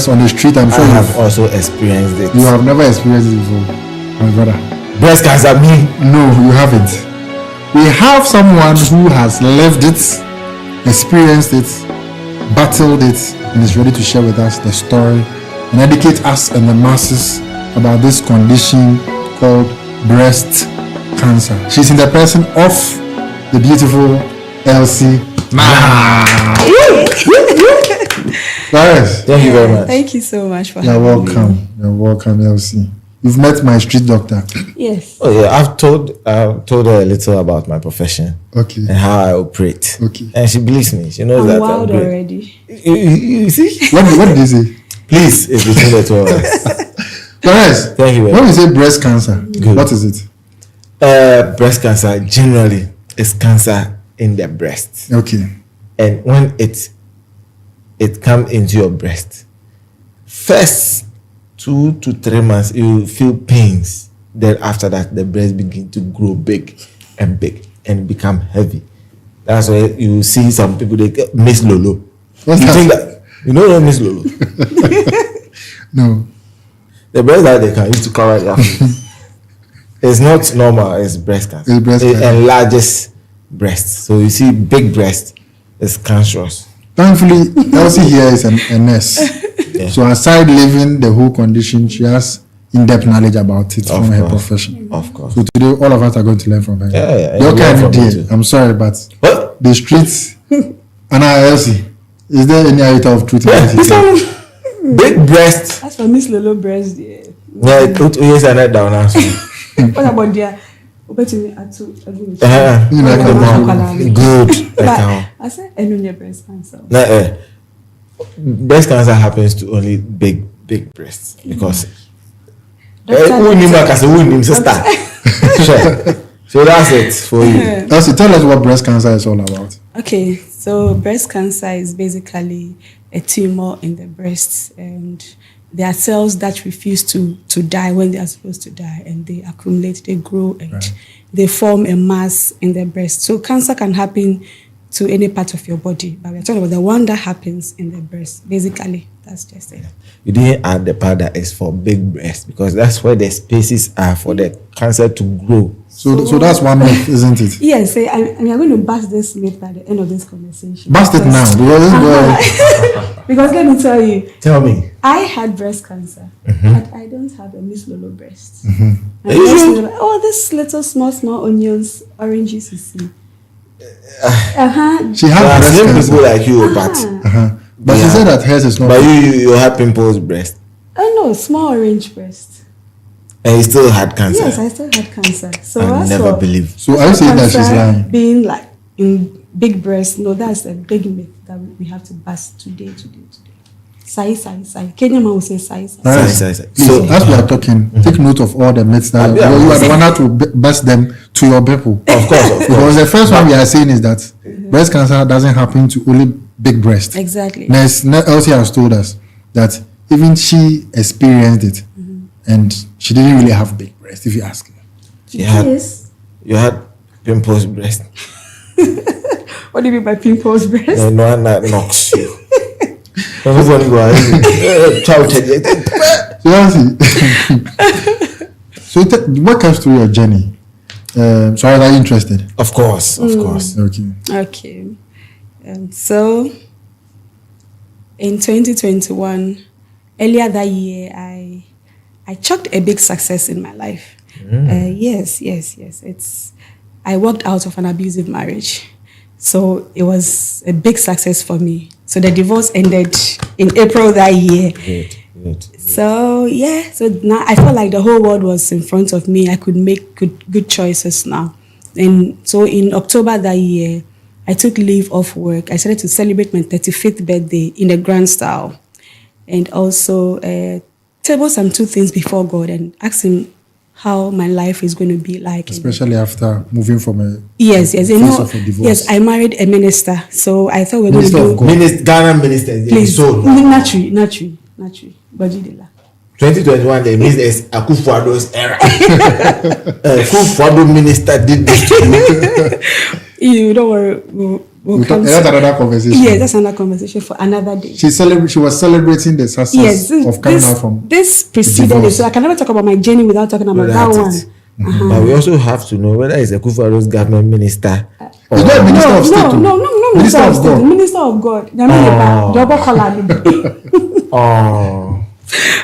on the street. I'm sure I you have also experienced it. You have never experienced it before, my brother. Breast cancer, me? No, you haven't. We have someone who has lived it, experienced it, battled it, and is ready to share with us the story and educate us and the masses about this condition called breast cancer. She's in the person of the beautiful Elsie. Yes. Thank you very much. Thank you so much for You're having me. welcome. You're welcome, Elsie. You've met my street doctor. Yes. Oh yeah, I've told her a little about my profession Okay. and how I operate. Okay. And she believes me. She knows I'm that wild I'm great. already. You see? What did he say? Please, it's between the two of us. Yes. Thank you very When much. we say breast cancer, Good. what is it? Breast cancer generally is cancer in the breast. Okay. And when it comes into your breast, first 2 to 3 months you feel pains. Then after that the breast begin to grow big and become heavy. That's why you see some people they get Miss Lolo. What's you that? think that you know what Miss Lolo? No. The breast that they can use to cover their face. It's not normal, it's breast cancer. It's breast It cancer. enlarges breast. So you see big breast is cancerous. Thankfully, Elsie here is a nurse. Yeah. So aside living the whole condition, she has in-depth knowledge about it Of from her course. profession. Of course. So today, all of us are going to learn from her. Yeah, Your you learn kind from me dear. too. I'm sorry, but What? the streets. And now, Elsie, is there any iota of truth in what you say? Big breast. As for Miss Lolo breast, yeah. Yeah, yes, I write down now. What about their? Obetumi atu agree. You like the mom. Good. But Like how? I said enunye breast cancer. Breast cancer happens to only big breasts because sister. Sure. So that's it for you. Elsie, tell us what breast cancer is all about. Okay, so breast cancer is basically a tumor in the breast, and there are cells that refuse to die when they are supposed to die, and they accumulate, they grow, and they form a mass in the breast. So cancer can happen to any part of your body, but we're talking about the one that happens in the breast. Basically, that's just it. You didn't add the part that is for big breast because that's where the spaces are for the cancer to grow. So that's one myth, isn't it? Yes, we are going to bust this myth by the end of this conversation. Bust it now. Because let me tell you, Tell me. I had breast cancer, but I don't have a Miss Lolo breast. This little small onions, oranges you see. She There had are breast same cancer. people like you, but But she Yeah. said that hers is not. but you have pimples breast Oh no, small orange breast. and you still had cancer. Yes, I still had cancer. So I as never for- believe. So are you saying that she's cancer lying? being like in big breast, no, that's a big myth that we have to bust today. Sai. Kenyan man will say sai. Alright. Sorry. Please, So as we are talking, take note of all the myths that Yeah. you are the one that will bust them to your people. of course. Because the first one we are saying is that breast cancer doesn't happen to only big breast. Exactly. Nurse Elsie has told us that even she experienced it, and she didn't really have big breast. If you ask her, Yes. You had pimples breast. What do you mean by pimples breast? No one that knocks you. Everybody go ahead. Child check. so Elsie, so walk us through your journey. So are you interested? Of course. Okay. Okay. So in 2021, earlier that year, I chalked a big success in my life. Yes. I walked out of an abusive marriage. So it was a big success for me. So the divorce ended in April that year. Good. So now I felt like the whole world was in front of me. I could make good choices now. And so in October that year, I took leave of work. I started to celebrate my 35th birthday in a grand style. And also table some 2 things before God and ask him how my life is going to be like. Especially after moving from a Yes. phase of a divorce. Yes, I married a minister. So I thought we were going to Minister of do... God. Ghana ministers. Please, So naturally. Bajidela. 2021, the minister is Akufo-Addo's era. Akufo-Addo minister did this to you. You don't worry, we'll That's another conversation. Yes, that's another conversation for another day. She was celebrating the success of coming out from this preceded it, so I can never talk about my journey without talking about that one. But we also have to know whether it's a Kufaro's government minister. He's not a minister of state. No, minister of God. Minister of God. Oh.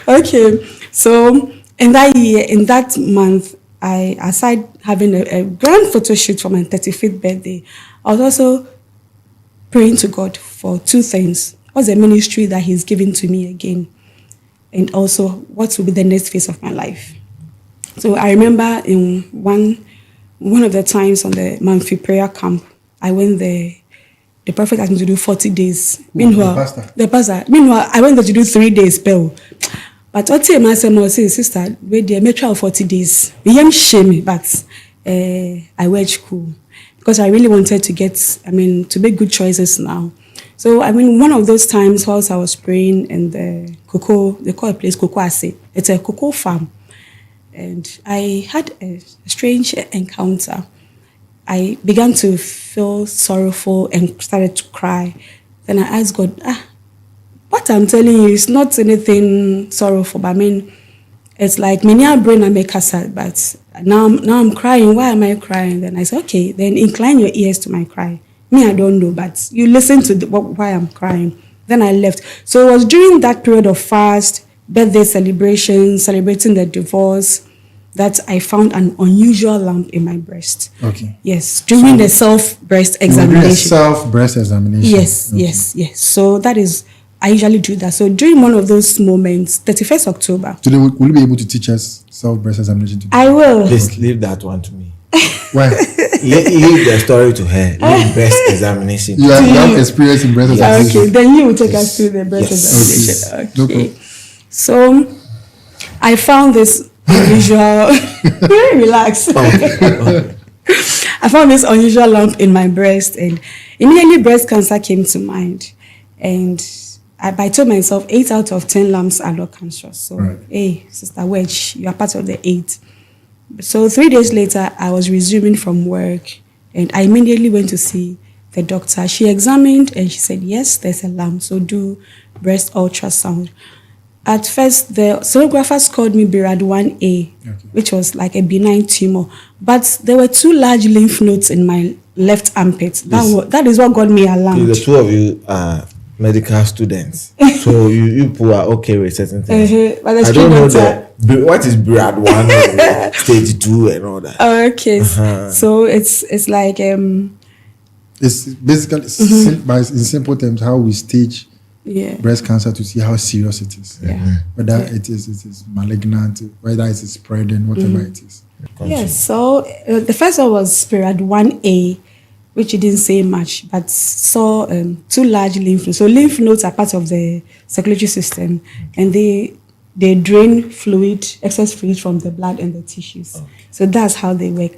Okay, so in that year, in that month, aside having a grand photo shoot for my 35th birthday, I was also praying to God for two things. What's the ministry that He's given to me again? And also, what will be the next phase of my life? So I remember in one of the times on the monthly prayer camp, I went there. The prophet asked me to do 40 days. Meanwhile, the pastor. Meanwhile, I went there to do 3 days spell. But what I said, sister, wait there, make 40 days. We am shame, but I went cool because I really wanted to to make good choices now. So one of those times whilst I was praying in the cocoa, they call a place Cocoa Ase. It's a cocoa farm. And I had a strange encounter. I began to feel sorrowful and started to cry. Then I asked God, what I'm telling you is not anything sorrowful, but it's like many brain I make sad, but now I'm crying. Why am I crying? Then I said, okay, then incline your ears to my cry. Me, I don't know, but you listen to why I'm crying. Then I left. So it was during that period of fast, birthday celebration, celebrating the divorce, that I found an unusual lump in my breast. Okay. Yes, during the self-breast examination. Self-breast examination. Yes, okay. yes. So that is, I usually do that. So during one of those moments, 31st October. Today, will you be able to teach us self-breast examination today? I will. Please leave that one to me. Why? Leave the story to her. Leave breast examination. You have experience in breast examination. Okay, then you will take us through the breast examination. Okay. So I found this unusual. Relax. I found this unusual lump in my breast, and immediately breast cancer came to mind. And I told myself 8 out of 10 lumps are not cancerous. So, hey, Sister Wedge, you are part of the 8. So 3 days later, I was resuming from work, and I immediately went to see the doctor. She examined, and she said, yes, there's a lump, so do breast ultrasound. At first, the sonographers called me BIRAD 1A, which was like a benign tumor. But there were 2 large lymph nodes in my left armpit. That is what got me alarmed. The two of you are medical students. So you people are okay with certain things. But I don't know what is BIRAD 1, stage 2 and all that. Okay. So it's like... It's basically, in simple terms, how we stage breast cancer to see how serious it is. Whether it is malignant, whether it is spreading, whatever it is. Yes, so the first one was BIRAD 1A, which it didn't say much, but saw 2 large lymph nodes. So lymph nodes are part of the circulatory system, and they drain excess fluid from the blood and the tissues. So that's how they work.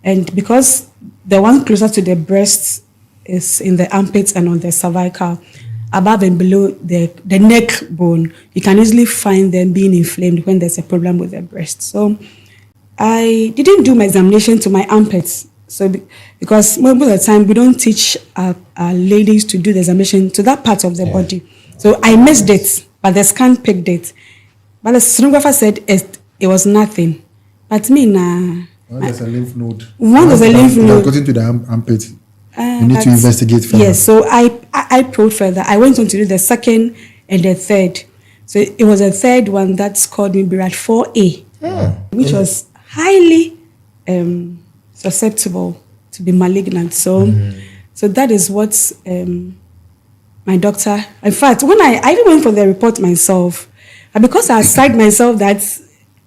And because the one closer to the breast is in the armpits and on the cervical, above and below the neck bone, you can easily find them being inflamed when there's a problem with the breast. So I didn't do my examination to my armpits. So because most of the time we don't teach our ladies to do the examination to that part of the body. So I missed it, but the scan picked it. But the sonographer said it was nothing. But me, nah. One is a lymph node. One is a lymph node. Got into the armpit. You need to investigate further. Yes, so I probed further. I went on to do the second and the third. So it was a third one that's called me BIRAD 4A, which was highly susceptible to be malignant. So that is what my doctor... In fact, when I even went for the report myself, and because I assigned myself that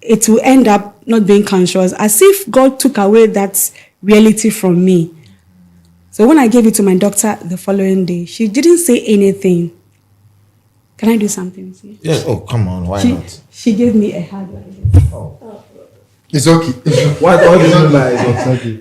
it will end up not being cancerous, as if God took away that reality from me. So when I gave it to my doctor the following day, she didn't say anything. Can I do something? See? Yes. Oh, come on. Why not? She gave me a hug like this. Oh. It's okay. What do you mean by it's okay?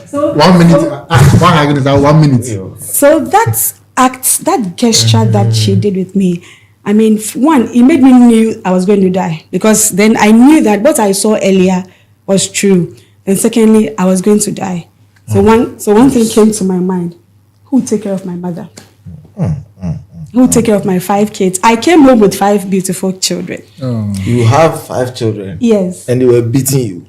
So 1 minute. One hug is 1 minute. So that gesture that she did with me, I mean, one, it made me knew I was going to die, because then I knew that what I saw earlier was true. And secondly, I was going to die. So one thing came to my mind. who would take care of my mother? Who would take care of my 5 kids? I came home with 5 beautiful children. Oh. You have 5 children. Yes. And they were beating you.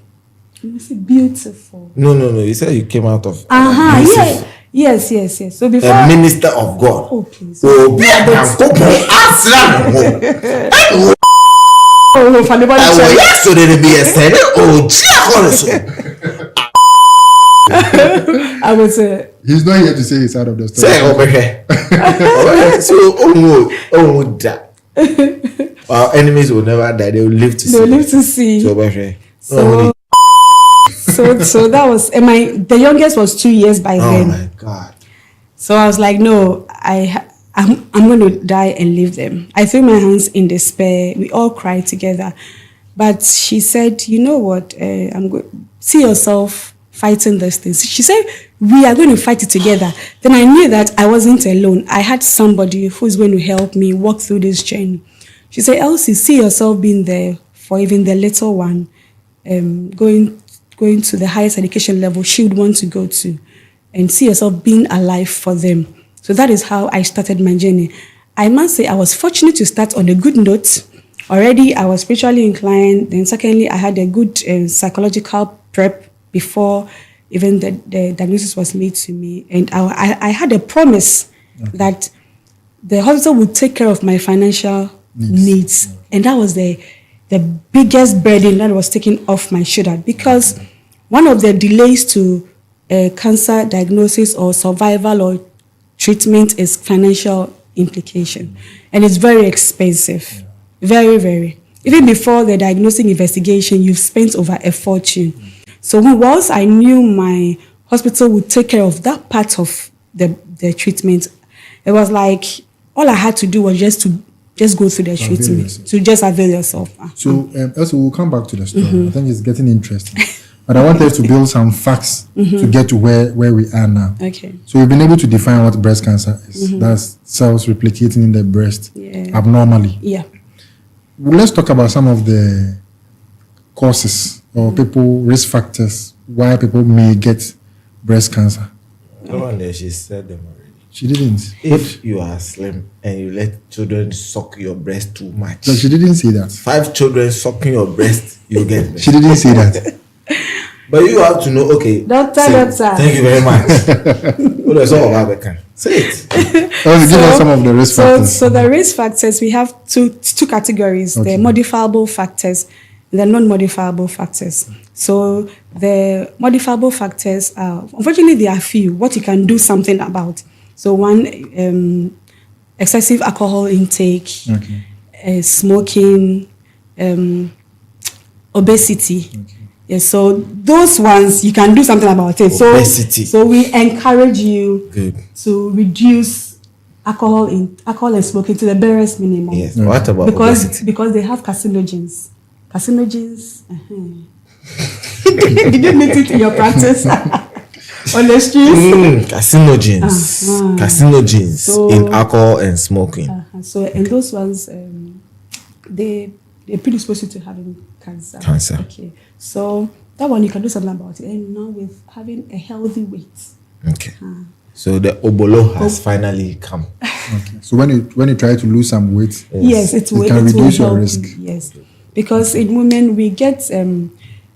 You see, beautiful. No. You said you came out of. Yeah. Yes. So before. A minister of God. Oh, please. Oh, For the body I check. was yesterday to be a senator. Oh, I was He's not here to say his side of the story. say over here. So, that. Our enemies will never die. They will live to see. They'll live to see. So, over here. So that was, and the youngest was 2 years by Oh then. my God. So I was like, no, I'm going to die and leave them. I threw my hands in despair. We all cried together. But she said, you know what? I'm going see yourself fighting this thing. She said, we are going to fight it together. Then I knew that I wasn't alone. I had somebody who's going to help me walk through this journey. She said, Elsie, see yourself being there for even the little one, going to the highest education level she would want to go to, and see yourself being alive for them. So that is how I started my journey. I must say I was fortunate to start on a good note. Already I was spiritually inclined. Then secondly, I had a good psychological prep before even the diagnosis was made to me. And I had a promise that the hospital would take care of my financial needs. And that was the biggest burden that was taken off my shoulder, because one of the delays to cancer diagnosis or survival or treatment is financial implication, and it's very expensive. Very, very. Even before the diagnosing investigation, you've spent over a fortune. So once I knew my hospital would take care of that part of the treatment, it was like all I had to do was just go through the treatment, to just avail yourself. So, also we'll come back to the story. I think it's getting interesting. But I want us to build some facts to get to where we are now. Okay. So we've been able to define what breast cancer is. That's cells replicating in the breast abnormally. Yeah. Well, let's talk about some of the causes or risk factors why people may get breast cancer. No wonder she said them already. She didn't. If you are slim and you let children suck your breast too much, No, she didn't say that. 5 children sucking your breast, you get me. She didn't say that. But you have to know, okay. Doctor. Thank you very much. Well, that's all about can. Say it. Give us some of the risk factors. So the risk factors, we have two categories: Okay. the modifiable factors and the non-modifiable factors. So the modifiable factors are, unfortunately, there are few. What you can do something about. So one, excessive alcohol intake, smoking, obesity. Okay. Yes, so those ones you can do something about it. Obesity. So we encourage you Good. to reduce alcohol and smoking to the barest minimum. Yes. What about obesity? Because they have carcinogens. Did you meet it in your practice on the streets? Carcinogens. Carcinogens So- in alcohol and smoking. So and those ones, they predispose you to having cancer. Cancer. Okay. So that one you can do something about it. And now with having a healthy weight. Okay. So the obolo has finally come. Okay. So when you try to lose some weight, Yes, it will can reduce your help risk. you. Yes, because in women we get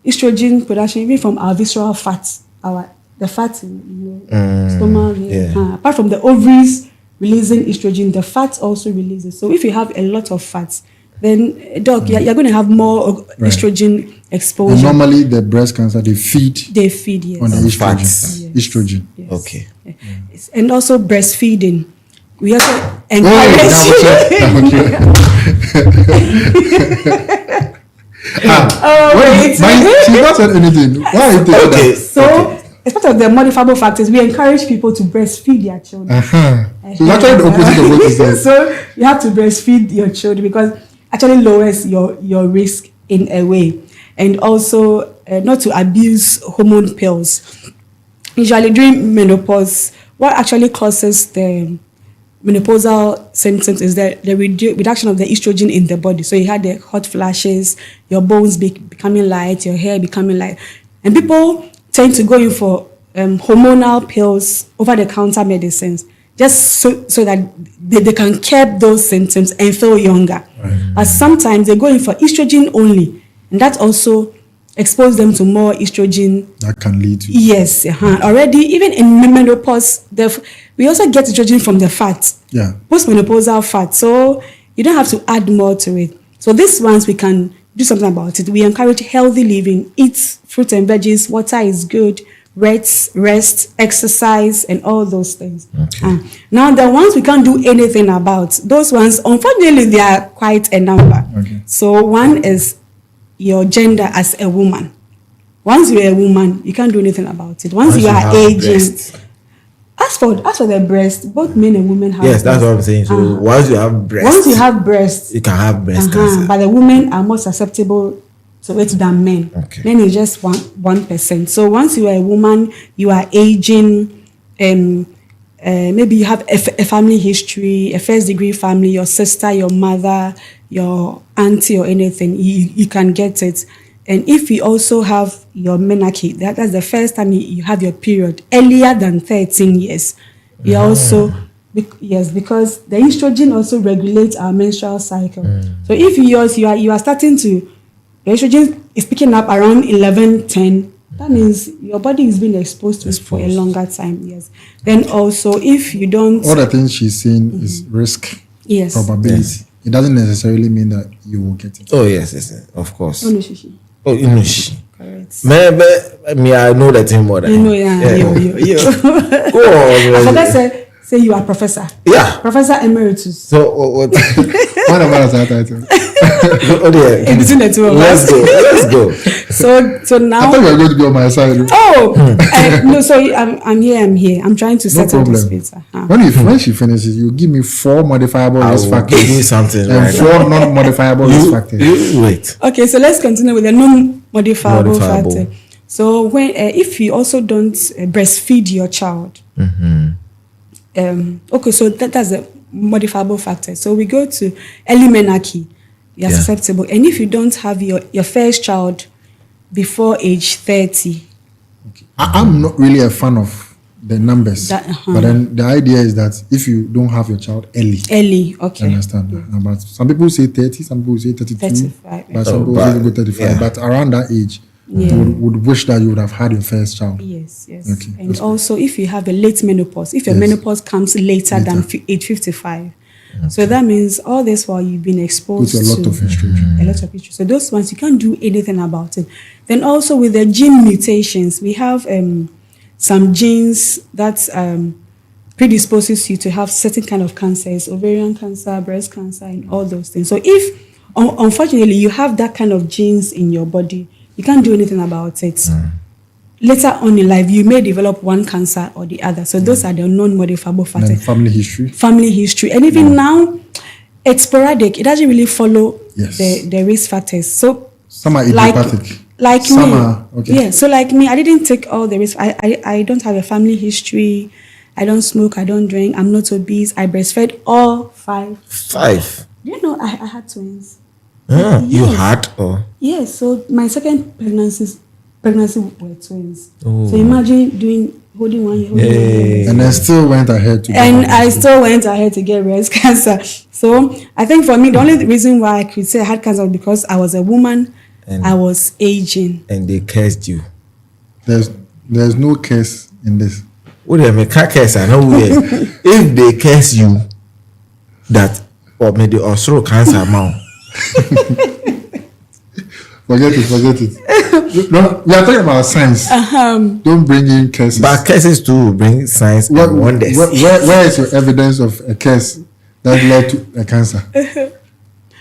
estrogen production even from our visceral fat, the fat in stomach. yeah. Apart from the ovaries releasing estrogen, the fat also releases. So if you have a lot of fat, then you're going to have more estrogen exposure. And normally the breast cancer they feed They feed, yes. on the estrogen. Fats. Yes. Estrogen. Yes. Okay. Yes. And also breastfeeding. We also Oh, encourage she's not said anything. Why are you taking Okay. that? So, as part of the modifiable factors, we encourage people to breastfeed their children. So it's actually the opposite of what you said. So you have to breastfeed your children because actually lowers your risk in a way, and also not to abuse hormone pills. Usually during menopause, what actually causes the menopausal symptoms is the reduction of the estrogen in the body. So you had the hot flashes, your bones becoming light, your hair becoming light, and people tend to go in for hormonal pills, over-the-counter medicines, just so that they can curb those symptoms and feel younger. But sometimes they go in for estrogen only, and that also exposes them to more estrogen. That can lead to. Yes, already even in menopause, we also get estrogen from the fat. Yeah. Postmenopausal fat. So you don't have to add more to it. So these ones we can do something about it. We encourage healthy living, eat fruit and veggies, water is good, rest, exercise, and all those things. Okay. Now the ones we can't do anything about, those ones, unfortunately, they are quite a number. Okay. So one is your gender as a woman. Once you're a woman, you can't do anything about it. Once you are have aging, breasts. as for the breast, both men and women have. Yes, that's breast. what I'm saying. So once you have breasts, Once you have breasts, you can have breast cancer. but the women are more susceptible to it than men. Okay. Men is just 1%. So once you are a woman, you are aging, maybe you have a family history, a first degree family, your sister, your mother, your auntie or anything, you can get it. And if you also have your menarche, that's the first time you have your period earlier than 13 years. You also, yes, because the estrogen also regulates our menstrual cycle. So if you are starting to, the estrogen is picking up around 11, 10, that means your body is being exposed to it for a longer time. Yes. Then also, if you don't. All the things she's saying is risk, Yes. probability. Yes. It doesn't necessarily mean that you will get it. Oh yes, of course. Oh, no, shishi. Oh, you know she. Correct. Me, I know that thing more than You know, him. you. Go on. I forgot say you are professor. Yeah. Professor emeritus. So what? What about that title? Oh dear. In between the two of Let's us. go. Let's go. So I now. thought you were going to be on my side. No, so I'm here. I'm trying to No settle this problem. bit. When she finishes, you give me 4 modifiable I risk will factors give you something and right 4 non-modifiable risk factors. You wait. Okay, so let's continue with the non-modifiable Modifiable. factor. So when if you also don't breastfeed your child, okay, so that's a modifiable factor. So we go to early menarche. You're Yeah. susceptible, and if you don't have your first child before age 30, I'm not really a fan of the numbers, but then the idea is that if you don't have your child early, early, I okay, understand that. But some people say 30, some people say 32, 35, but some people but- say go 35. yeah. But around that age, Yeah. would wish that you would have had your first child. yes, Okay, and that's also if you have a late menopause, if your Yes. menopause comes later than age 55, so that means all this while you've been exposed With a lot to of history. a lot of issues. So those ones you can't do anything about it. Then also with the gene mutations, we have some genes that predisposes you to have certain kind of cancers, ovarian cancer, breast cancer, and all those things. So if unfortunately you have that kind of genes in your body, you can't do anything about it. Later on in life, you may develop one cancer or the other. So those are the non-modifiable And factors. then family history. Family history, and even now, it's sporadic. It doesn't really follow Yes. the risk factors. So Some are idiopathic. like Some me, are- okay. yeah. So like me, I didn't take all the risk. I don't have a family history. I don't smoke. I don't drink. I'm not obese. I breastfed all 5. 5. Do you know I had twins? You Yes. had or Yes. So my second pregnancy were twins. Oh. So imagine holding one year. Holding one year. And then still went ahead to And I still went ahead to get breast cancer. So I think for me, the only reason why I could say I had cancer was because I was a woman, And- I was aging. and they cursed you. There's no case in this. What they make curse? I know where. If they curse you, that or maybe also cancer amount. Forget it. No, we are talking about science. Don't bring in cases. But curses too bring signs What- and wonders. where is your evidence of a case that led to a cancer?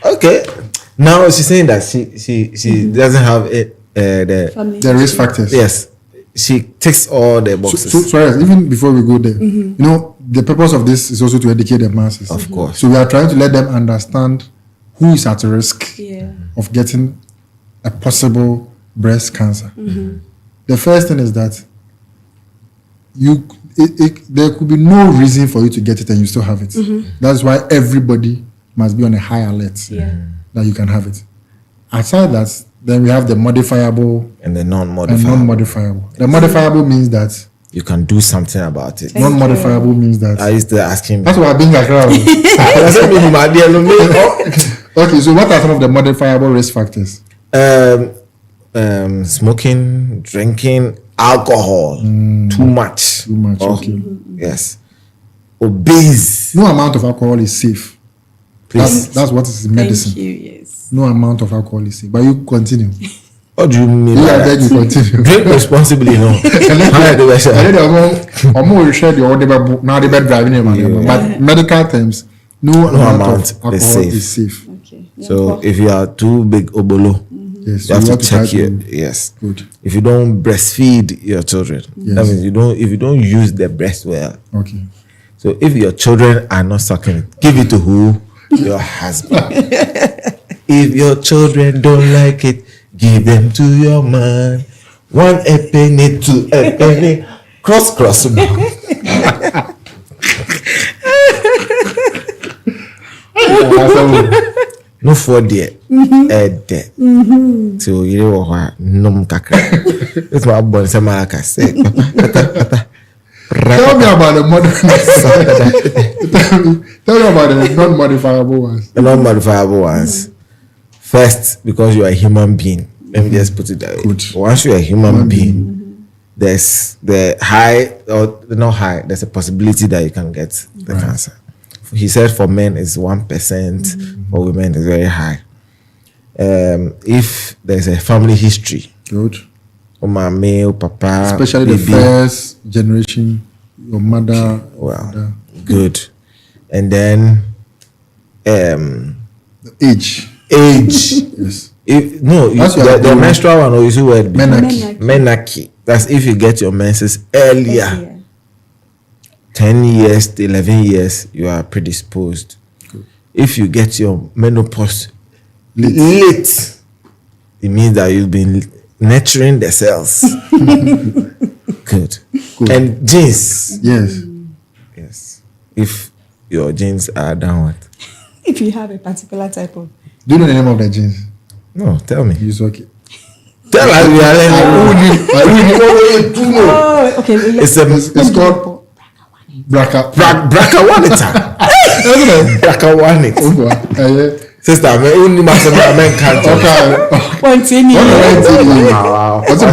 Okay. Now she's saying that she doesn't have the Family. The risk factors. yes. She ticks all the So, boxes. sorry, even before we go there, you know, the purpose of this is also to educate the masses. Of course. So we are trying to let them understand who is at risk Yeah. of getting a possible breast cancer. The first thing is that there could be no reason for you to get it and you still have it. That's why everybody must be on a high alert Yeah. that you can have it. Aside that, then we have the modifiable And the and non-modifiable. non-modifiable. The modifiable means that you can do something about it. Non-modifiable means that. I used to ask him. That's what I've been like. Okay, so what are some of the modifiable risk factors? Smoking, drinking, alcohol, too much. Too much. Okay. Yes. Obese. No amount of alcohol is safe. Please. That's what is in medicine. Thank you. Yes. No amount of alcohol is safe. But you continue. What do you mean? Yeah, by then you that? continue. Drink responsibly, no. And then we share the order now the bed driving him. But medical terms, no amount of alcohol is safe. Okay. So if you are too big obolo, Yes, you have to try check your yes. Good. If you don't breastfeed your children, that means if you don't use the breast well. Okay. So if your children are not sucking it, give it to who? Your husband. If your children don't like it, give them to your man. 1 a penny, 2 a penny. Cross. No for dear. Dear. So you know what? Num kakra. It's my boy. Samara say. Tell me about the tell me about the non-modifiable ones. The non-modifiable ones. First, because you are a human being. Let me just put it that way. Good. Once you are a human being, there's the high or not high. There's a possibility that you can get the cancer. He said for men it's 1%. For women it's very high. If there's a family history, Good. my male papa, Especially the first generation, your mother. well, good. And then The age. Yes. If no, That's the menstrual one, or you see where it be? Menarche. Menarche. That's if you get your menses earlier. 10 years to 11 years, you are predisposed. If you get your menopause late, it means that you've been nurturing the cells. Good. And genes. Yes. Yes. If your genes are downward. If you have a particular type of. Do you know the name of the genes? No, tell me. It's okay. Tell us we are learning. Oh, okay. It's called BRCA. BRCA1. BRCA1. Sister, me only master men can't. Okay. What's the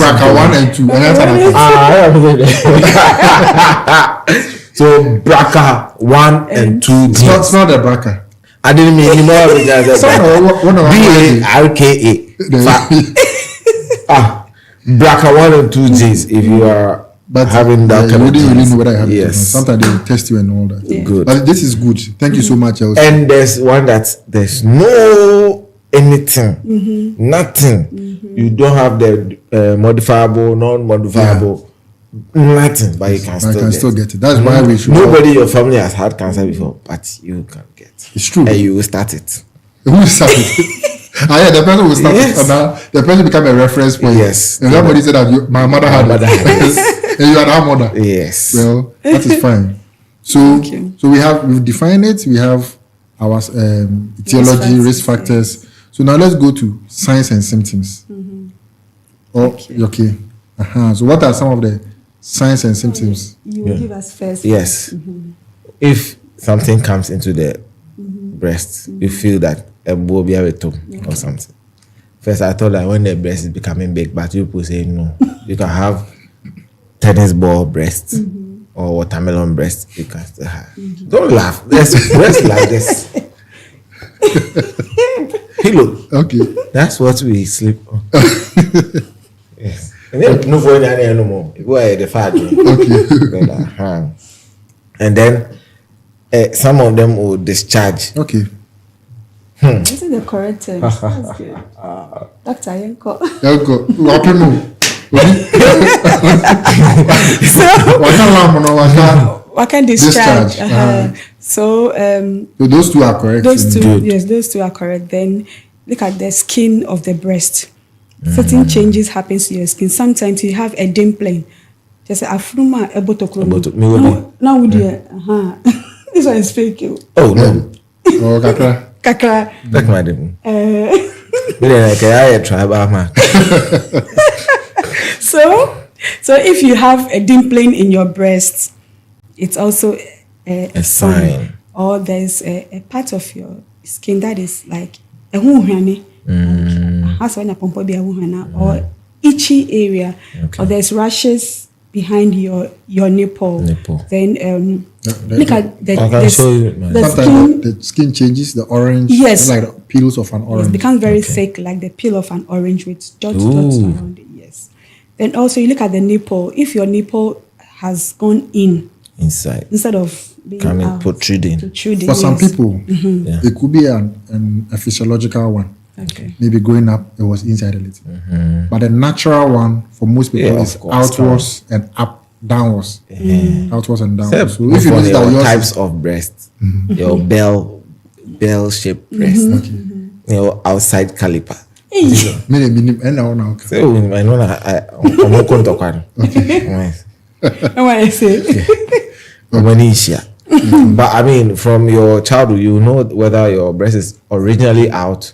BRCA 1 and 2? So BRCA1 and 2 It's not the BRCA. I didn't mean you know BRCA. BRCA1 and 2 genes. If you are having that you kind of wouldn't really genes. know whether I have it. Yes. Sometimes they will test you and all that. Yeah. Good. But this is good. Thank you so much, Elsie. And there's one that there's no anything, nothing. You don't have the modifiable, non-modifiable, nothing, but you can still get it. That's why we should. Nobody in your family has had cancer before, but you can get. It's true. And you will start it. Who started? Yeah, the person will start Yes. it. And now the person become a reference point. Yes. And somebody said that my mother had mother had it. And you are our mother. Yes. Well, that is fine. So we've defined it. We have our etiology, risk factors. So now let's go to signs and symptoms. Okay. So what are some of the signs and symptoms? You will give us first. Yes. If something comes into the breast, you feel that a bobia or something. First, I thought that when the breast is becoming big, but people say no. You can have tennis ball breast or watermelon breast. You can still have. Don't laugh. There's breast like this. Pillow. Okay. That's what we sleep on. Yes. And then no for any no more. You are the father. Okay. And then some of them will discharge. Okay. This is the correct term. That's good. Dr. Yenko. What can discharge? So those two are correct. Those two are correct. Then look at the skin of the breast. Certain changes happens to your skin. Sometimes you have a dimpling. Just afruma ebotokromo. Now would you? This one is fake. Oh no. Oh, Kakra. Like my dim. Like I tribal man. So So if you have a dimpling in your breast, it's also a sign. Or there's a part of your skin that is like a huhane, or itchy area, or there's rashes behind your nipple. Then look at the skin. The skin changes, the orange. Yes, like the peels of an orange. It becomes very thick, like the peel of an orange with dots around it. Yes. Then also you look at the nipple. If your nipple has gone inside instead of being coming out, protruding. For some people, it could be a physiological one. Okay. Maybe going up, it was inside a little. But the natural one for most people is outwards and up, downwards. Outwards and downwards. So if you notice that yours types of breast, your bell shaped breast, your outside caliper. But I mean, from your childhood, you know whether your breast is originally out.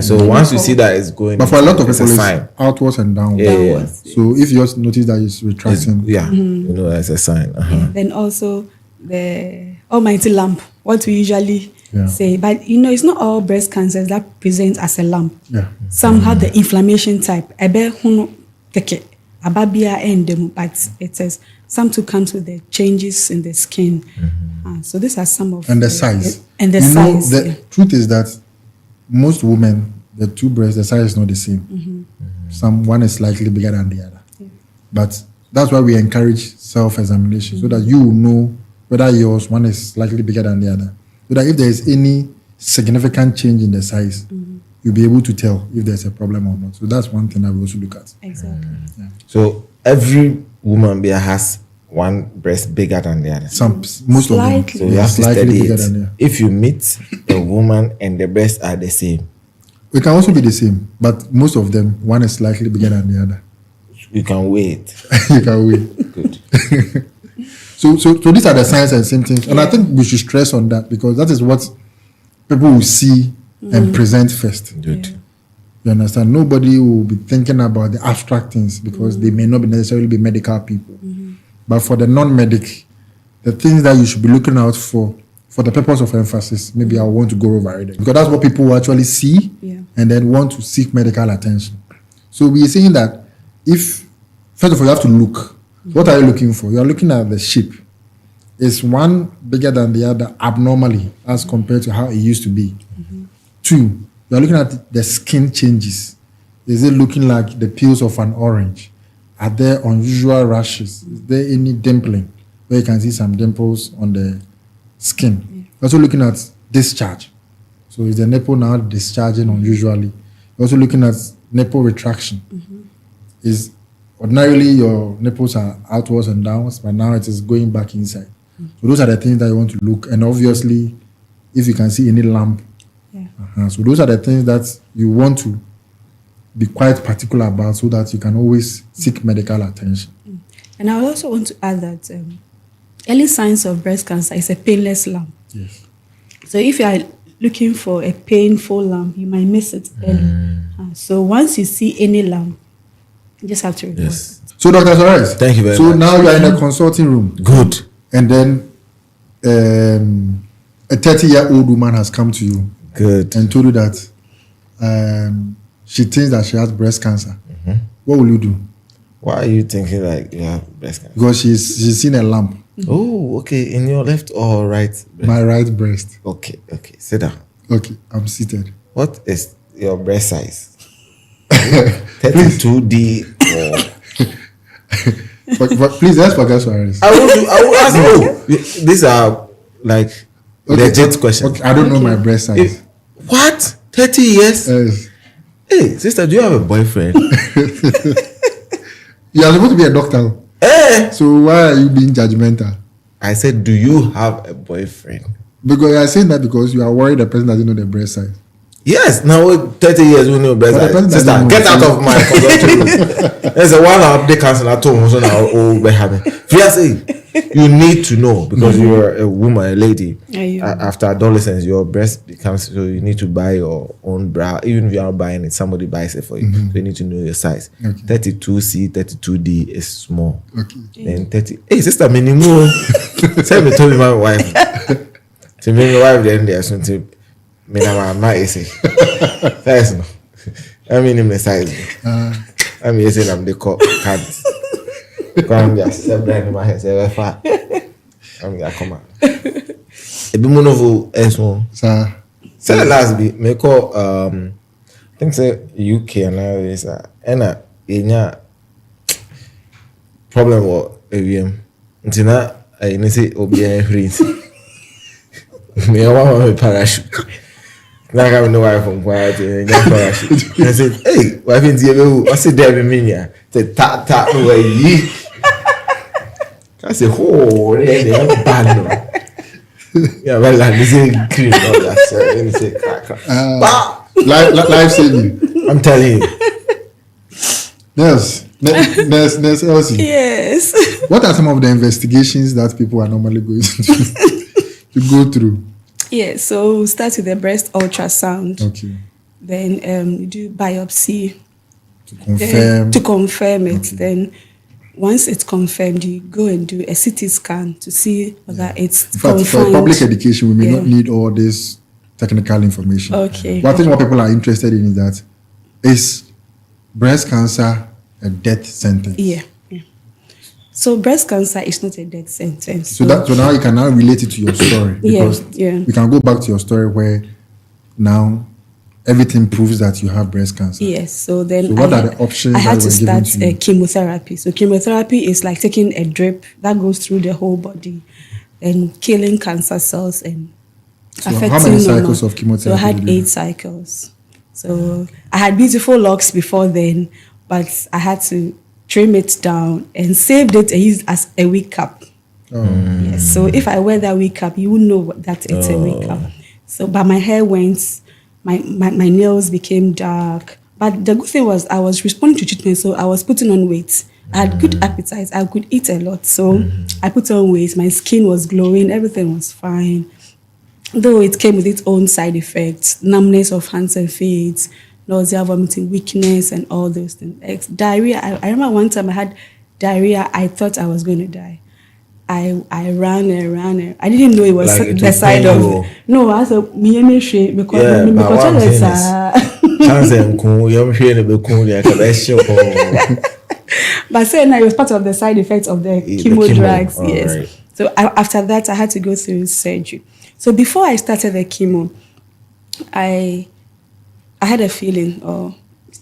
So once you see that it's going, but for a lot of people, it's outwards and downwards. So if you just notice that it's retracting, you know that's a sign. Then also the almighty lump, what we usually say, but you know, it's not all breast cancers that present as a lump. Some have the inflammation type. But it says some to come with the changes in the skin. So these are some of and the size. And the size. The truth is that most women, the two breasts, the size is not the same. One is slightly bigger than the other. But that's why we encourage self-examination so that you will know whether yours one is slightly bigger than the other. So that if there is any significant change in the size, you'll be able to tell if there's a problem or not. So that's one thing that we also look at. Exactly. So every woman there has one breast bigger than the other. Most of them. So you have to study it. If you meet a woman and the breasts are the same, it can also be the same, but most of them, one is slightly bigger than the other. You can wait. You can wait. Good. So these are the signs and symptoms, and I think we should stress on that because that is what people will see and present first. Good. You understand? Nobody will be thinking about the abstract things because they may not necessarily be medical people. But for the non-medic, the things that you should be looking out for the purpose of emphasis, maybe I want to go over it. Because that's what people will actually see and then want to seek medical attention. So we are saying that if, first of all, you have to look. What are you looking for? You are looking at the shape. Is one bigger than the other abnormally as compared to how it used to be? 2, you are looking at the skin changes. Is it looking like the peels of an orange? Are there unusual rashes? Is there any dimpling? Where you can see some dimples on the skin. Also looking at discharge. So is the nipple now discharging unusually? Also looking at nipple retraction. Is ordinarily your nipples are outwards and downwards, but now it is going back inside. So those are the things that you want to look. And obviously, if you can see any lump. So those are the things that you want to be quite particular about so that you can always seek medical attention. And I also want to add that early signs of breast cancer is a painless lump. Yes. So if you are looking for a painful lump, you might miss it early. So once you see any lump, you just have to report. Yes. So Dr. Suarez, thank you very much. So now you are in the consulting room. Good. And then a 30-year-old woman has come to you. Good. And told you that she thinks that she has breast cancer. What will you do? Why are you thinking like you have breast cancer? Because she's seen a lump. Oh, okay. In your left or right breast? My right breast. Okay. Sit down. Okay, I'm seated. What is your breast size? 32D or... Please ask for Suarez. I will ask. Oh, these are like legit questions. Okay, I don't know my breast size. What? 30 years? Yes. Hey, sister, do you have a boyfriend? You are supposed to be a doctor. So why are you being judgmental? I said, do you have a boyfriend? Because you are saying that because you are worried the person doesn't know the breast size. Yes, now 30 years we know breast. But the person Sister, doesn't get know. out of my consulting. There's a one hour they cancel at home, so now oh we have it. You need to know because you're a woman, a lady. After adolescence, your breast becomes so you need to buy your own bra. Even if you are not buying it, somebody buys it for you. So you need to know your size. Okay. 32C, 32D is small. Okay. Then 30. Hey, sister, minimum. Tell me, told me my wife. To me, my wife then there's something. Me na my essay. Size no. I mean in the size. I mean say I'm the cop can't. Come just step down in my head. Say far. I'm gonna come out. A bit more of S1. Sir. Say the last bit. Me call I think say UK and now is ena enya problem with AVM. Until now I say obi free. Me want my parachute. Like I know why from quiet and parachute. I said, hey, why didn't you I said there me ya. Say tap away. I said, oh, they have bad no. Yeah, well, like this is green all that. So let me say crack. Life saving. I'm telling you. Yes. Nurse Elsie. Yes. What are some of the investigations that people are normally going to go through? Yeah, so we start with the breast ultrasound. Okay. Then you do biopsy To confirm. to confirm it. Okay. Then once it's confirmed, you go and do a CT scan to see whether it's In fact, for confined. public education, we may Yeah. not need all this technical information. Okay. But I think what people are interested in is that is breast cancer a death sentence? Yeah. So breast cancer is not a death sentence. So now you can now relate it to your story because Yeah. we can go back to your story where now everything proves that you have breast cancer. Yes. So then So what are the options I had that to were given start to you? chemotherapy. So chemotherapy is like taking a drip that goes through the whole body and killing cancer cells and So how many cycles of chemotherapy So I had did you do? 8 cycles. So I had beautiful locks before then, but I had to trim it down and saved it and used as a wig cap. Oh. Yes. So if I wear that wig cap, you will know that it's a wig cap. So, but my hair went, my nails became dark. But the good thing was I was responding to treatment, so I was putting on weight. I had good appetite. I could eat a lot. So I put on weight. My skin was glowing. Everything was fine. Though it came with its own side effects, numbness of hands and feet, nausea, vomiting, weakness, and all those things. Diarrhea. I remember one time I had diarrhea. I thought I was going to die. I ran and ran. I didn't know it was Like it the was side of. painful. No, I said me because Yeah, but what I'm saying because Cancer nko, you am here be kun there ka be show. but saying that it was part of the side effects of the The chemo chemo, drugs. all Yes. right. So after that, I had to go through surgery. So before I started the chemo, I had a feeling or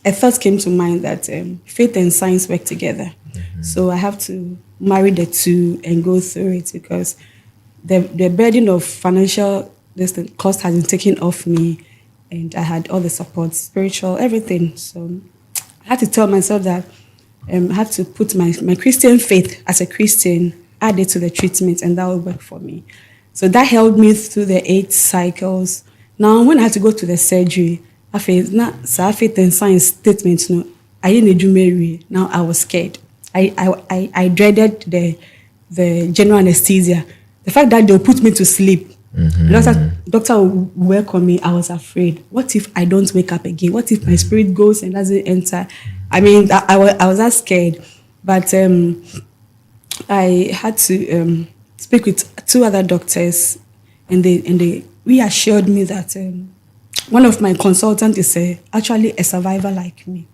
a thought came to mind that faith and science work together. So I have to marry the two and go through it because the burden of financial cost has been taken off me, and I had all the support, spiritual, everything. So I had to tell myself that I had to put my Christian faith as a Christian, add it to the treatment, and that will work for me. So that held me through the 8 cycles. Now, when I had to go to the surgery, I felt not faith and science statement. No, I didn't do Mary. Now I was scared. I dreaded the general anesthesia. The fact that they'll put me to sleep. Doctor will work on me. I was afraid. What if I don't wake up again? What if my spirit goes and doesn't enter? I mean, I was that scared. But I had to speak with 2 other doctors, and they reassured me that one of my consultants is actually a survivor like me.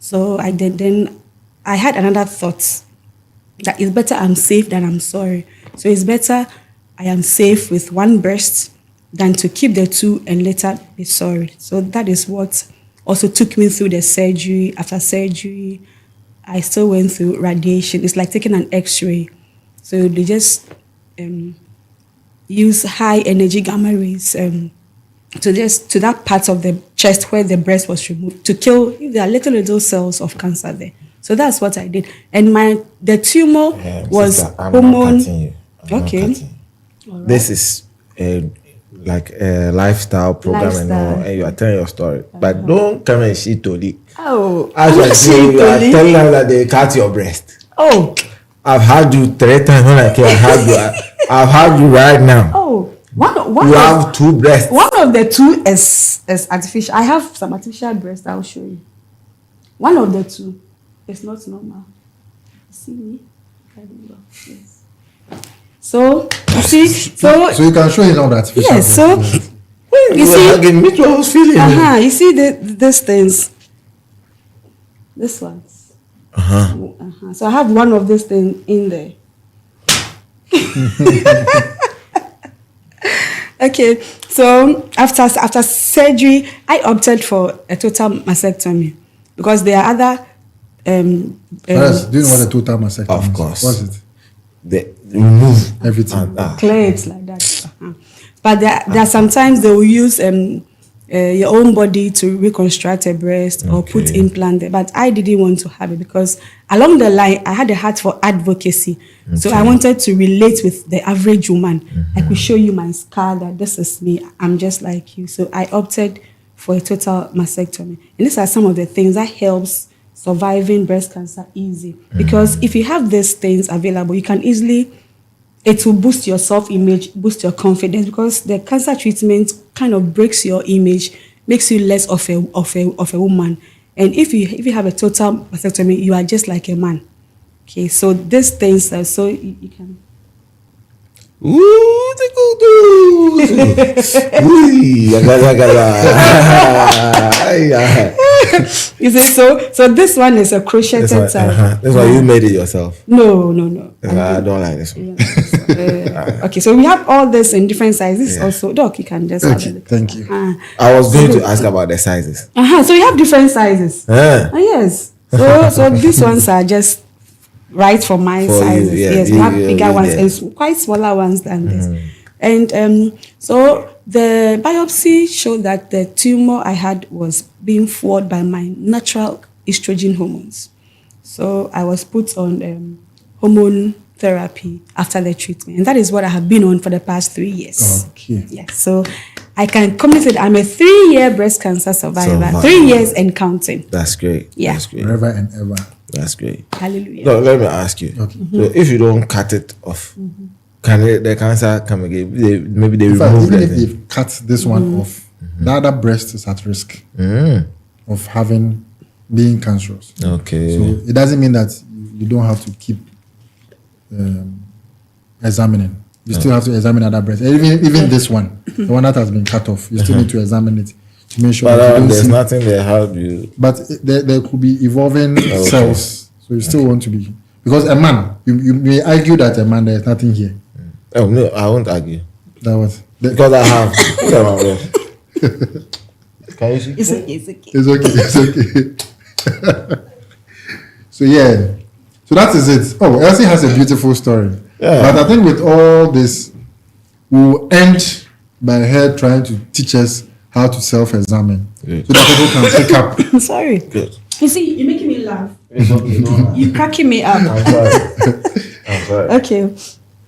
So then I had another thought that it's better I'm safe than I'm sorry. So it's better I am safe with 1 breast than to keep the 2 and later be sorry. So that is what also took me through the surgery. After surgery, I still went through radiation. It's like taking an X-ray. So they just use high energy gamma rays to that part of the chest where the breast was removed to kill if there are little cells of cancer there. So that's what I did. And the tumor was Sister, I'm hormone. not cutting you. I'm not Okay. cutting you. This is like a lifestyle program and all, Lifestyle. and you are telling your story. But don't come and shit Toli. Oh, As I'm you are not saying, you are Toli. telling them that they cut your breast. Oh, I've had you 3 times when I came. I've had you right now. oh, one You of, have 2 breasts. one of the 2 is artificial. I have some artificial breast. I'll show you. One of the 2 is not normal. See me? Yes. So you see, So you can show him all that. yes. So you You see, were hugging me too. I was feeling it. you see these things. This ones. So I have one of these things in there. Okay, so after surgery, I opted for a total mastectomy because there are other. Yes, do you know what a total mastectomy Of is? course. What's it? They remove Everything. Clades like that. But there are sometimes they will use your own body to reconstruct a breast or put Okay. implant there. But I didn't want to have it because along the line I had a heart for advocacy. So I wanted to relate with the average woman. I could show you my scar that this is me. I'm just like you. So I opted for a total mastectomy. And these are some of the things that helps surviving breast cancer easy. Because if you have these things available, you can easily, it will boost your self-image, boost your confidence, because the cancer treatment kind of breaks your image, makes you less of a woman. And if you have a total mastectomy, you are just like a man. Okay, so these things are so you can. Ooh, You see, so this one is a crocheted That's tie. why you made it yourself. No. I don't like this one. Okay, so we have all this in different sizes. Yeah. Also, Doc, you can just have a Okay, look. thank you. I was going to ask about the sizes. So you have different sizes. Ah. Yes. So these ones are just right for my For you, sizes. yeah, Yes, we have you- bigger you- ones yeah. and quite smaller ones than this. And so the biopsy showed that the tumor I had was being fueled by my natural estrogen hormones. So I was put on hormone therapy after the treatment. And that is what I have been on for the past 3 years. Okay. Yes. So I can communicate. I'm a 3-year breast cancer survivor. 3 years and counting. That's great. Yeah. That's great. Forever and ever. That's great. Hallelujah. So let me ask you. Okay. So if you don't cut it off, can the cancer come again? Maybe they In fact, remove even the if thing. they've cut this one off, the other breast is at risk of being cancerous. Okay. So it doesn't mean that you don't have to keep examining. You still have to examine other breasts. And even this one, the one that has been cut off, you still need to examine it to make sure but that you don't there's see. nothing there. How do you? But there could be evolving cells, so you still want to be, because a man, you may argue that a man, there is nothing here. Oh no, I won't argue That was because I have. Look at my breast. Can you see? It's okay. It's okay. It's okay. So yeah, so that is it. Oh, Elsie has a beautiful story. Yeah. But I think with all this, we'll end by her trying to teach us how to self-examine, Good. so that people can pick up. I'm sorry. Good. You see, you're making me laugh. It's okay. No, You're cracking me up. I'm sorry. I'm sorry. Okay.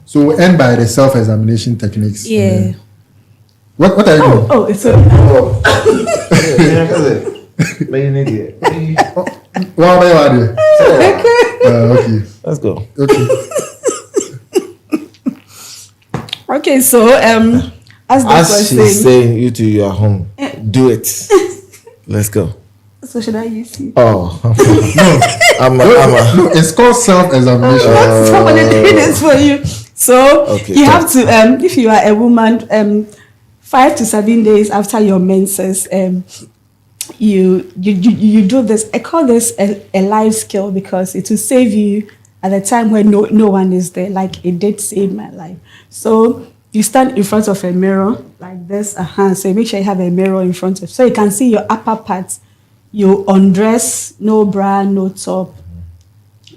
So we'll end by the self-examination techniques. and Yeah. then- What are you doing? Oh, it's okay. But you need it. What are you doing? Okay. Let's go. Okay. Okay, so as Doc As was she's saying, saying, you two, you are home. Do it. Let's go. so should I use you? Oh, I'm a. No, it's called self-examination. Somebody doing this for you. So Okay, you talk. have to, if you are a woman, 5 to 7 days after your menses, you do this. I call this a life skill because it will save you at the time when no one is there. Like it did save my life. So you stand in front of a mirror like this. So make sure you have a mirror in front of, so you can see your upper parts. You undress, no bra, no top,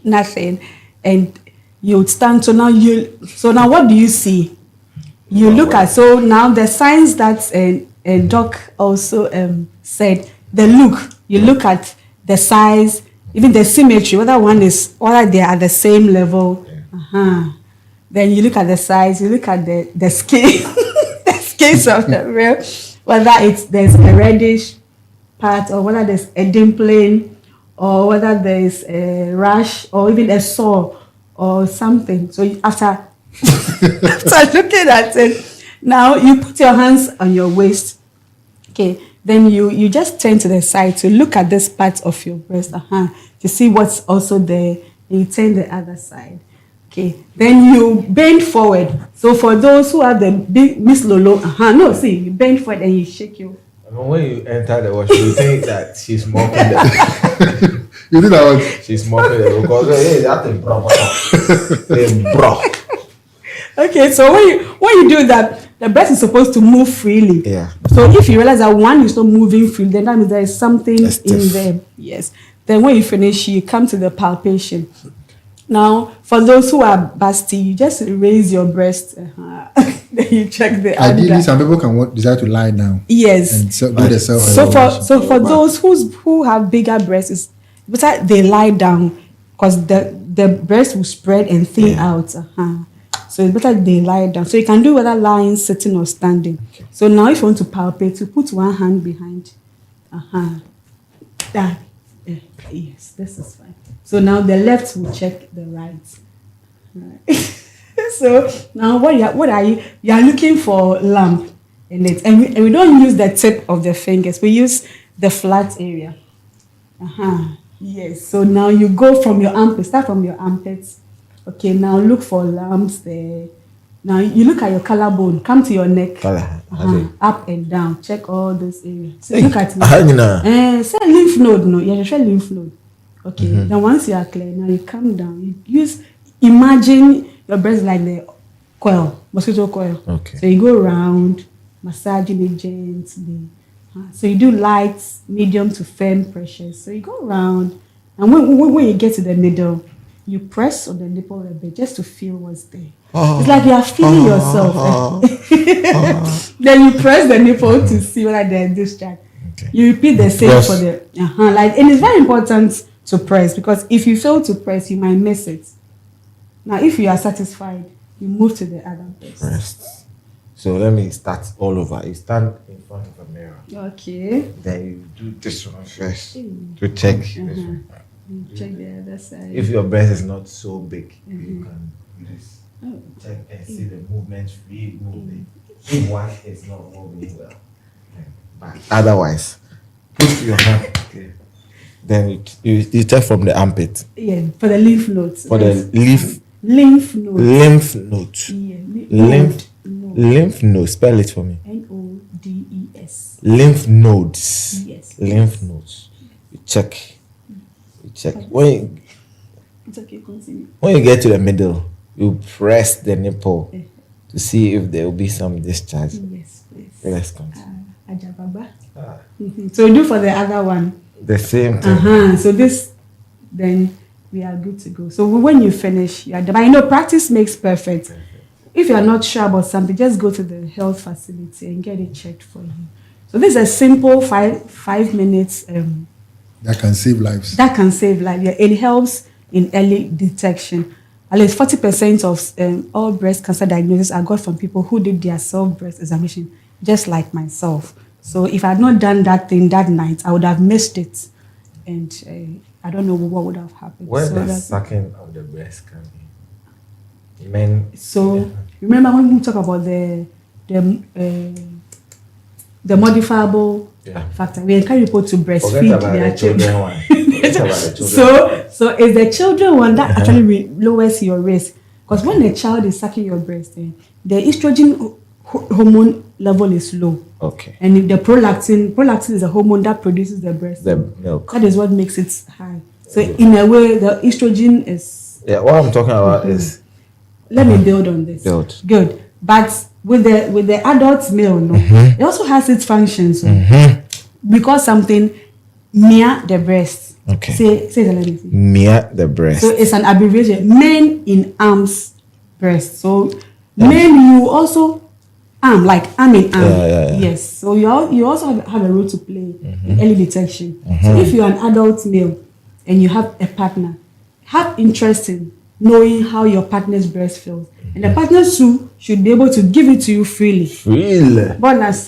nothing, and you stand. So now what do you see? You look at, so now the signs that Doc also said, the look, you look at the size, even the symmetry, whether they are at the same level. Then you look at the size, you look at the skin, the case of the milk, whether there's a reddish part or whether there's a dimpling or whether there's a rash or even a sore or something. So after looking at it, now you put your hands on your waist. Okay, then you just turn to the side to look at this part of your breast to see what's also there. And you turn the other side. Okay, then you bend forward. So for those who have the big Miss Lolo, you bend forward and you shake your. When you enter the washroom, you think that she's mopping the. You think that was? She's mopping the because hey, that's a bro. Okay, so when you do that, the breast is supposed to move freely. Yeah. So if you realize that one is not moving freely, then that means there is something in there. Yes. Then when you finish, you come to the palpation. Now, for those who are busty, you just raise your breast. Then you check the. Ideally, some people can decide to lie down. Yes. And do the self. So for those who have bigger breasts, it's better they lie down because the breast will spread and thin out. So it's better they lie down. So you can do whether lying, sitting, or standing. Okay. So now, if you want to palpate, you put one hand behind. That. Yes, this is fine. So now the left will check the right. So now what are you? You are looking for lump in it, and we don't use the tip of the fingers. We use the flat area. Yes. So now you go from your armpit. Start from your armpits. Okay. Now look for lumps there. Now you look at your collarbone. Come to your neck. Up and down. Check all those areas. So look at me. Say lymph node. No, you should lymph node. Okay. Then once you are clear, now you come down. Imagine your breast like the coil, mosquito coil. Okay. So you go around, massaging it gently. So you do light, medium to firm pressure. So you go around, and when you get to the middle, you press on the nipple a bit just to feel what's there. It's like you are feeling yourself. Then you press the nipple to see whether there's discharge. Okay. You repeat the same for the and it's very important to press because if you fail to press, you might miss it. Now, if you are satisfied, you move to the other breast. So let me start all over. You stand in front of a mirror. Okay. Then you do this one first to check this one. You check the other side. If your breast is not so big, you can do this. Check and see the movement free moving. If one is not moving well, but otherwise, put your hand. Okay. Then you check from the armpit. Yeah, for the lymph nodes. For the lymph nodes. Lymph nodes. Yeah. Lymph nodes. Spell it for me. Nodes. Lymph nodes. Yes. Lymph nodes. You check. When it's okay, continue. When you get to the middle, you press the nipple to see if there will be some discharge. Yes, please. Let's continue. So do for the other one. The same thing. So this, then we are good to go. So when you finish, you are done. But practice makes perfect. If you are not sure about something, just go to the health facility and get it checked for you. So this is a simple 5 minutes. That can save lives. Yeah, it helps in early detection. At least 40% of all breast cancer diagnoses are got from people who did their self-breast examination, just like myself. So if I had not done that thing that night, I would have missed it. And I don't know what would have happened. Where does sucking of the breast come in? Men. So remember when we talk about the modifiable factor, we encourage people to breastfeed their children. So it's the children one that actually lowers your risk. Because when a child is sucking your breast, the estrogen hormone level is low. Okay. And the prolactin is a hormone that produces the breast milk. That is what makes it high. So in a way, the estrogen is. Yeah, what I'm talking about is. Let me build on this. Good. But with the adult male, it also has its functions. Because something near the breast. Okay. Say the let me see. Near the breast. So it's an abbreviation. Men in arms breast. So men, you also arm in arm. Yeah. Yes. So you also have a role to play in early detection. So if you're an adult male and you have a partner, have interest in knowing how your partner's breast feels. And the partners too should be able to give it to you freely. Bonus,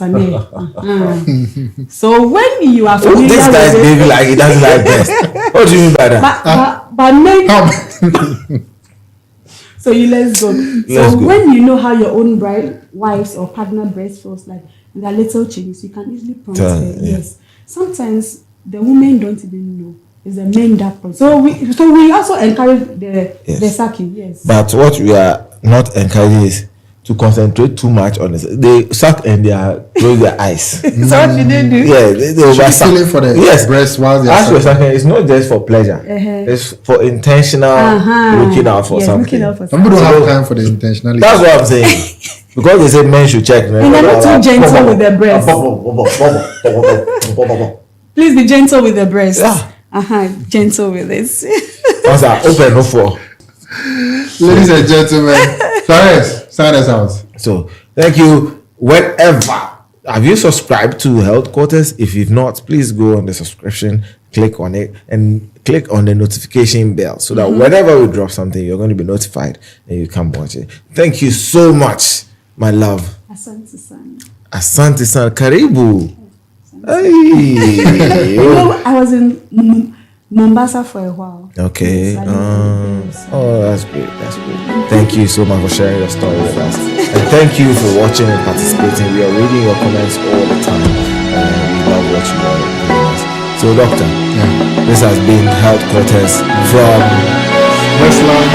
So when you are familiar this guy's with baby like he doesn't like breast. What do you mean by that? but men, so let's go. When you know how your own wife's or partner breast feels like, there are little changes you can easily prompt her. Yes. Sometimes the women don't even know. It's the men that prompt. So we also encourage the sucking. Yes. But what we are not encouraging is to concentrate too much on this. They suck and they are close their eyes. So what should they do? Yeah, they feeling for the breast while they are sucking. It's not just for pleasure. It's for intentional looking out for something. Some people don't have time for the intentionality. That's what I'm saying. Because they say men should check. And they're not too gentle with their breast. Please be gentle with the breast. Gentle with it. Once I open for. Ladies and gentlemen, Florence, sign us out. So, thank you. Whenever have you subscribed to Health Quarters? If you've not, please go on the subscription, click on it, and click on the notification bell so that whenever we drop something, you're going to be notified and you can watch it. Thank you so much, my love. Asante sana. Asante sana. Karibu. Hey. I was in Mombasa for a while. Okay. Yes, that's great. That's great. Thank you so much for sharing your story with us. And thank you for watching and participating. We are reading your comments all the time. And we love what you are giving us. So, Doctor, this has been Health Quarters from Westland.